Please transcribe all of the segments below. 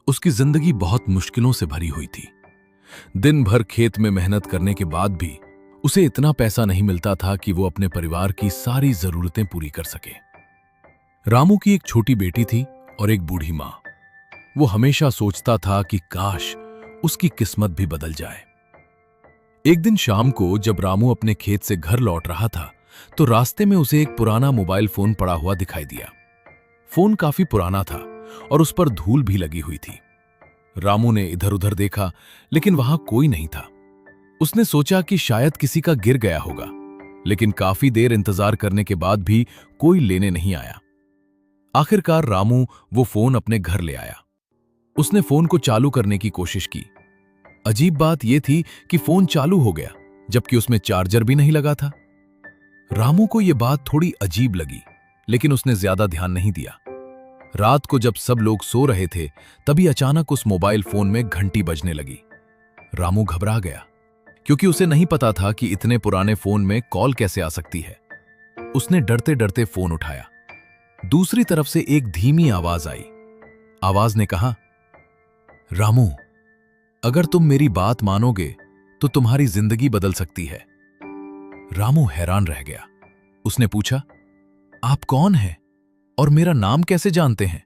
उसकी जिंदगी बहुत मुश्किलों से भरी हुई थी। दिन भर खेत में मेहनत करने के बाद भी उसे इतना पैसा नहीं मिलता था कि वो अपने परिवार की सारी जरूरतें पूरी कर सके। रामू की एक छोटी बेटी थी और एक बूढ़ी मां। वो हमेशा सोचता था कि काश उसकी किस्मत भी बदल जाए। एक दिन शाम को जब रामू अपने खेत से घर लौट रहा था तो रास्ते में उसे एक पुराना मोबाइल फोन पड़ा हुआ दिखाई दिया। फोन काफी पुराना था और उस पर धूल भी लगी हुई थी। रामू ने इधर उधर देखा लेकिन वहां कोई नहीं था। उसने सोचा कि शायद किसी का गिर गया होगा, लेकिन काफी देर इंतजार करने के बाद भी कोई लेने नहीं आया। आखिरकार रामू वो फोन अपने घर ले आया। उसने फोन को चालू करने की कोशिश की। अजीब बात यह थी कि फोन चालू हो गया जबकि उसमें चार्जर भी नहीं लगा था। रामू को यह बात थोड़ी अजीब लगी, लेकिन उसने ज्यादा ध्यान नहीं दिया। रात को जब सब लोग सो रहे थे तभी अचानक उस मोबाइल फोन में घंटी बजने लगी। रामू घबरा गया क्योंकि उसे नहीं पता था कि इतने पुराने फोन में कॉल कैसे आ सकती है। उसने डरते डरते फोन उठाया। दूसरी तरफ से एक धीमी आवाज आई। आवाज ने कहा, रामू, अगर तुम मेरी बात मानोगे तो तुम्हारी जिंदगी बदल सकती है। रामू हैरान रह गया। उसने पूछा, आप कौन हैं और मेरा नाम कैसे जानते हैं?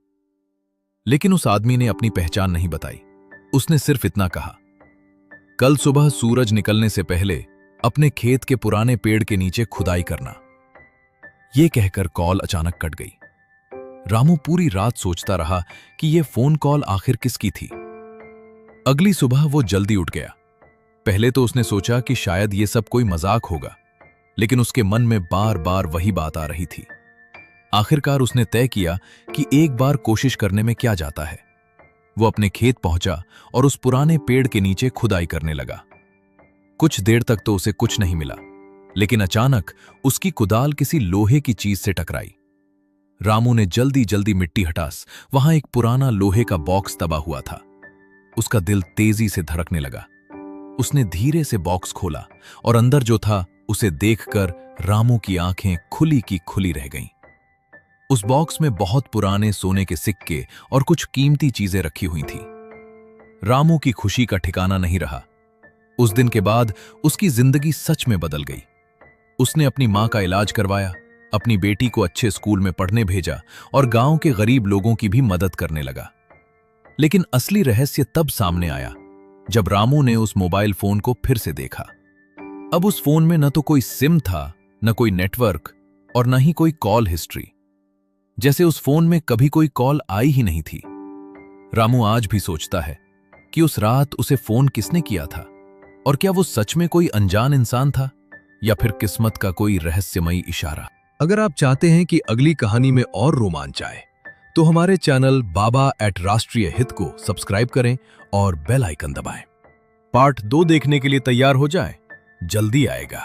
लेकिन उस आदमी ने अपनी पहचान नहीं बताई। उसने सिर्फ इतना कहा, कल सुबह सूरज निकलने से पहले अपने खेत के पुराने पेड़ के नीचे खुदाई करना। यह कहकर कॉल अचानक कट गई। रामू पूरी रात सोचता रहा कि यह फोन कॉल आखिर किसकी थी। अगली सुबह वो जल्दी उठ गया। पहले तो उसने सोचा कि शायद यह सब कोई मजाक होगा, लेकिन उसके मन में बार बार वही बात आ रही थी। आखिरकार उसने तय किया कि एक बार कोशिश करने में क्या जाता है। वो अपने खेत पहुंचा और उस पुराने पेड़ के नीचे खुदाई करने लगा। कुछ देर तक तो उसे कुछ नहीं मिला, लेकिन अचानक उसकी कुदाल किसी लोहे की चीज से टकराई। रामू ने जल्दी जल्दी मिट्टी हटास वहां एक पुराना लोहे का बॉक्स दबा हुआ था। उसका दिल तेजी से धड़कने लगा। उसने धीरे से बॉक्स खोला और अंदर जो था उसे देखकर रामू की आंखें खुली की खुली रह गईं। उस बॉक्स में बहुत पुराने सोने के सिक्के और कुछ कीमती चीजें रखी हुई थीं। रामू की खुशी का ठिकाना नहीं रहा। उस दिन के बाद उसकी जिंदगी सच में बदल गई। उसने अपनी मां का इलाज करवाया, अपनी बेटी को अच्छे स्कूल में पढ़ने भेजा और गांव के गरीब लोगों की भी मदद करने लगा। लेकिन असली रहस्य तब सामने आया जब रामू ने उस मोबाइल फोन को फिर से देखा। अब उस फोन में न तो कोई सिम था, न कोई नेटवर्क और न ही कोई कॉल हिस्ट्री। जैसे उस फोन में कभी कोई कॉल आई ही नहीं थी। रामू आज भी सोचता है कि उस रात उसे फोन किसने किया था और क्या वो सच में कोई अनजान इंसान था या फिर किस्मत का कोई रहस्यमयी इशारा। अगर आप चाहते हैं कि अगली कहानी में और रोमांच आए तो हमारे चैनल बाबा@राष्ट्रीय हित को सब्सक्राइब करें और बेल आइकन दबाएं। पार्ट 2 देखने के लिए तैयार हो जाएं, जल्दी आएगा।